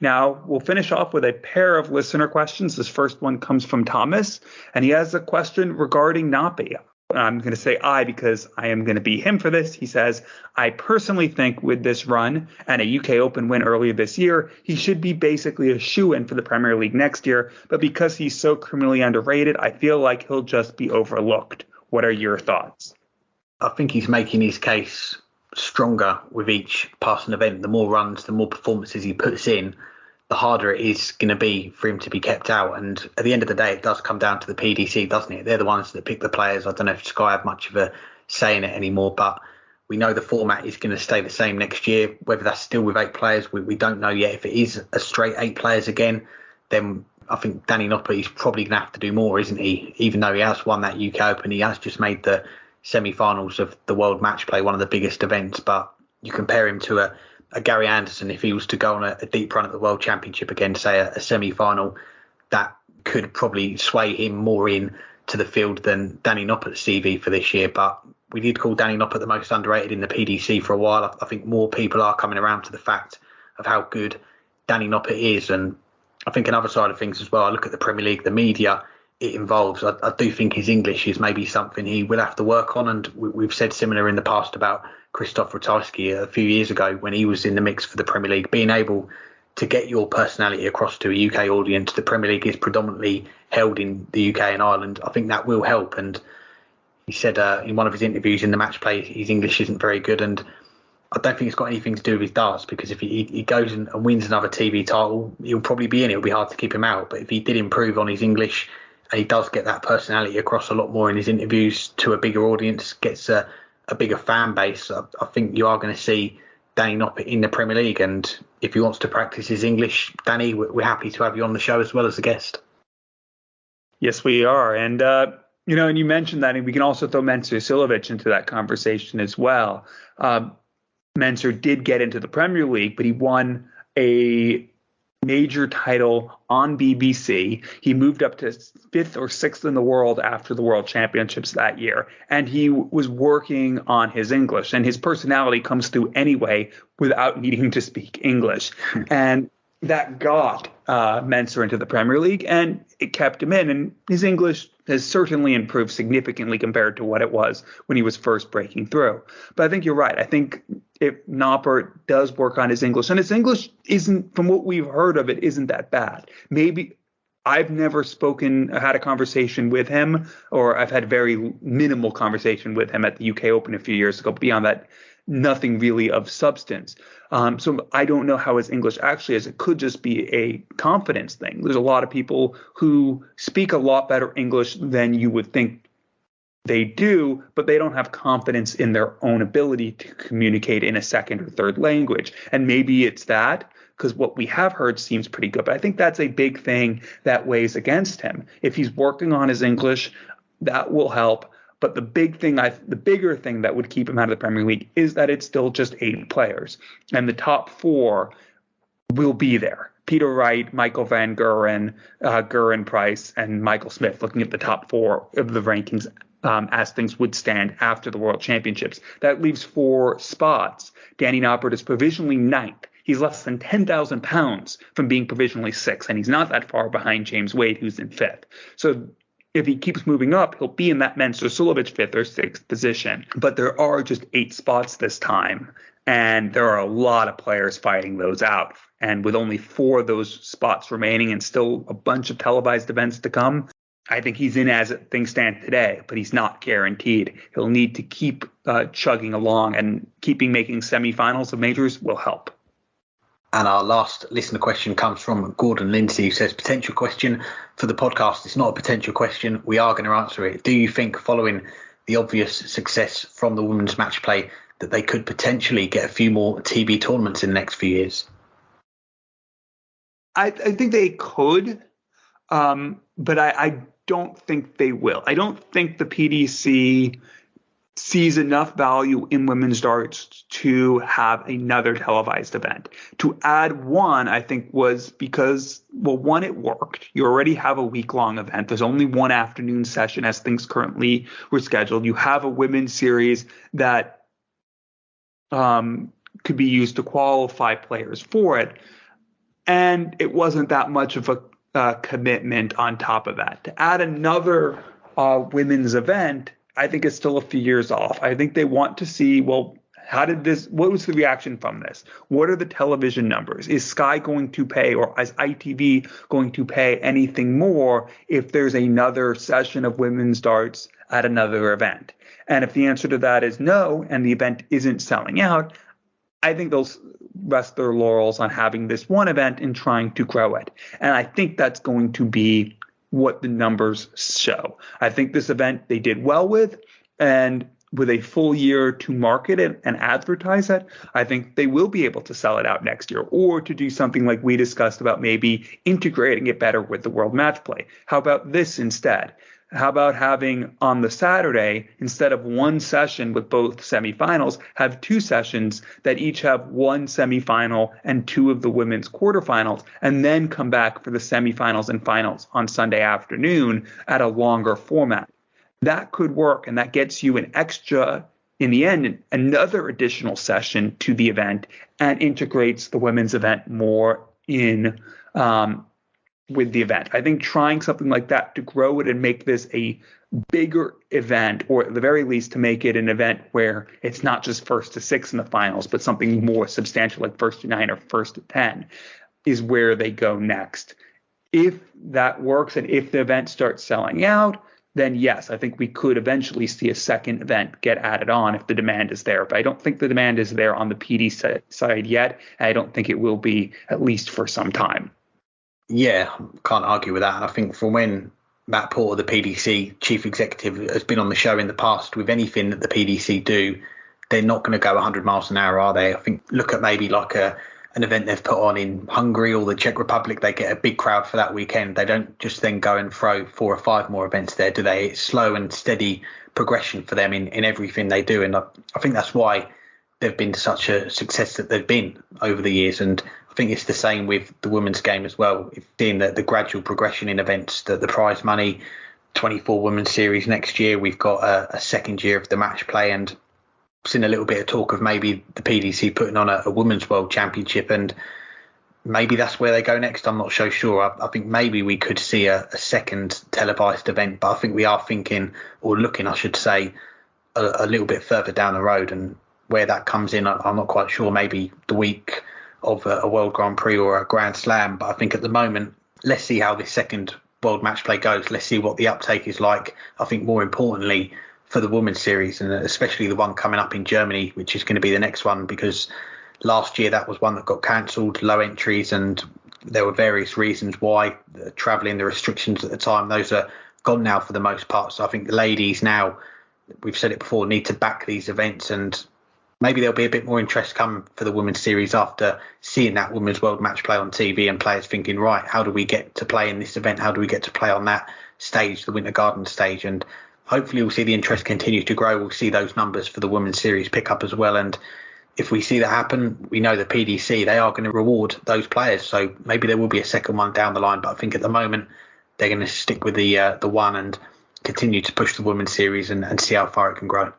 Now, we'll finish off with a pair of listener questions. This first one comes from Thomas, and he has a question regarding Noppert. I'm going to say I because I am going to be him for this. He says, I personally think with this run and a UK Open win earlier this year, he should be basically a shoo-in for the Premier League next year. But because he's so criminally underrated, I feel like he'll just be overlooked. What are your thoughts? I think he's making his case stronger with each passing event. The more runs, the more performances he puts in, the harder it is going to be for him to be kept out. And at the end of the day, it does come down to the PDC, doesn't it? They're the ones that pick the players. I don't know if Sky have much of a say in it anymore, but we know the format is going to stay the same next year. Whether that's still with 8 players, we don't know yet. If it is a straight 8 players again, then I think Danny Noppert is probably going to have to do more, isn't he? Even though he has won that UK Open, he has just made the semi-finals of the World Match Play, one of the biggest events. But you compare him to a Gary Anderson, if he was to go on a deep run at the World Championship again, say a semi-final, that could probably sway him more in to the field than Danny Noppert's CV for this year. But we did call Danny Noppert the most underrated in the PDC for a while. I think more people are coming around to the fact of how good Danny Noppert is. And I think another side of things as well, I look at the Premier League, the media it involves. I do think his English is maybe something he will have to work on. And we've said similar in the past about Krzysztof Ratajski a few years ago when he was in the mix for the Premier League. Being able to get your personality across to a UK audience, the Premier League is predominantly held in the UK and Ireland. I think that will help. And he said in one of his interviews in the Match Play, his English isn't very good. And I don't think it's got anything to do with his darts, because if he goes and wins another TV title, he'll probably be in. It'll be hard to keep him out. But if he did improve on his English, and he does get that personality across a lot more in his interviews to a bigger audience, gets a bigger fan base, I think you are going to see Danny Noppert in the Premier League. And if he wants to practice his English, Danny, we're happy to have you on the show as well as a guest. Yes, we are. And, and you mentioned that, and we can also throw Mensur Suljovic into that conversation as well. Mensur did get into the Premier League, but he won a major title on BBC. He moved up to 5th or 6th in the world after the World Championships that year. And he was working on his English, and his personality comes through anyway without needing to speak English. And that got Mensur into the Premier League, and it kept him in. And his English has certainly improved significantly compared to what it was when he was first breaking through. But I think you're right. I think if Noppert does work on his English, and his English isn't, from what we've heard of it, isn't that bad. Maybe I've never had a conversation with him, or I've had very minimal conversation with him at the UK Open a few years ago. Beyond that, nothing really of substance. So I don't know how his English actually is. It could just be a confidence thing. There's a lot of people who speak a lot better English than you would think they do, but they don't have confidence in their own ability to communicate in a second or third language. And maybe it's that, because what we have heard seems pretty good. But I think that's a big thing that weighs against him. If he's working on his English, that will help. But the bigger thing that would keep him out of the Premier League is that it's still just 8 players. And the top 4 will be there. Peter Wright, Michael van Gerwen, Gerwyn Price, and Michael Smith, looking at the top 4 of the rankings as things would stand after the World Championships. That leaves 4 spots. Danny Noppert is provisionally 9th. He's less than £10,000 from being provisionally 6th, and he's not that far behind James Wade, who's in 5th. So if he keeps moving up, he'll be in that Mensur Suljovic 5th or 6th position. But there are just 8 spots this time, and there are a lot of players fighting those out. And with only 4 of those spots remaining and still a bunch of televised events to come, I think he's in as things stand today, but he's not guaranteed. He'll need to keep chugging along, and making semifinals of majors will help. And our last listener question comes from Gordon Lindsay, who says, potential question for the podcast. It's not a potential question. We are going to answer it. Do you think, following the obvious success from the women's match play, that they could potentially get a few more TV tournaments in the next few years? I think they could, but I don't think they will. I don't think the PDC sees enough value in women's darts to have another televised event. To add one, I think, was because, well, one, it worked. You already have a week-long event. There's only one afternoon session as things currently were scheduled. You have a women's series that could be used to qualify players for it. and it wasn't that much of a commitment on top of that. To add another women's event, I think it's still a few years off. I think they want to see, well, what was the reaction from this? What are the television numbers? Is Sky going to pay, or is ITV going to pay anything more if there's another session of women's darts at another event? And if the answer to that is no, and the event isn't selling out, I think they'll rest their laurels on having this one event and trying to grow it. And I think that's going to be what the numbers show. I think this event they did well with, and with a full year to market it and advertise it, I think they will be able to sell it out next year, or to do something like we discussed about maybe integrating it better with the World Match Play. How about this instead? How about having on the Saturday, instead of one session with both semifinals, have two sessions that each have one semifinal and two of the women's quarterfinals, and then come back for the semifinals and finals on Sunday afternoon at a longer format? That could work, and that gets you an extra, in the end, another additional session to the event, and integrates the women's event more in with the event. I think trying something like that to grow it and make this a bigger event, or at the very least to make it an event where it's not just first to 6 in the finals, but something more substantial like first to 9 or first to 10, is where they go next. If that works, and if the event starts selling out, then yes, I think we could eventually see a second event get added on if the demand is there. But I don't think the demand is there on the PD side yet. And I don't think it will be, at least for some time. Yeah, can't argue with that. And I think from when Matt Porter, the PDC chief executive, has been on the show in the past, with anything that the PDC do, they're not going to go 100 miles an hour, are they? I think look at maybe like an event they've put on in Hungary or the Czech Republic. They get a big crowd for that weekend. They don't just then go and throw 4 or 5 more events there, do they? It's slow and steady progression for them in everything they do. And I think that's why they've been such a success that they've been over the years. And I think it's the same with the women's game as well. Seeing the gradual progression in events, the prize money, 24 women's series next year. We've got a second year of the match play, and seen a little bit of talk of maybe the PDC putting on a women's world championship, and maybe that's where they go next. I'm not so sure. I think maybe we could see a second televised event, but I think we are thinking, or looking, I should say, a little bit further down the road, and where that comes in, I'm not quite sure. Maybe the week of a World Grand Prix or a Grand Slam, but I think at the moment, let's see how this second World Match Play goes. Let's see what the uptake is like. I think more importantly, for the women's series, and especially the one coming up in Germany, which is going to be the next one, because last year that was one that got cancelled, low entries, and there were various reasons why, travelling, the restrictions at the time. Those are gone now for the most part. So I think the ladies now, we've said it before, need to back these events, and maybe there'll be a bit more interest come for the women's series after seeing that women's world match play on TV, and players thinking, right, how do we get to play in this event? How do we get to play on that stage, the Winter Garden stage? And hopefully we'll see the interest continue to grow. We'll see those numbers for the women's series pick up as well. And if we see that happen, we know the PDC, they are going to reward those players. So maybe there will be a second one down the line. But I think at the moment, they're going to stick with the one and continue to push the women's series and see how far it can grow.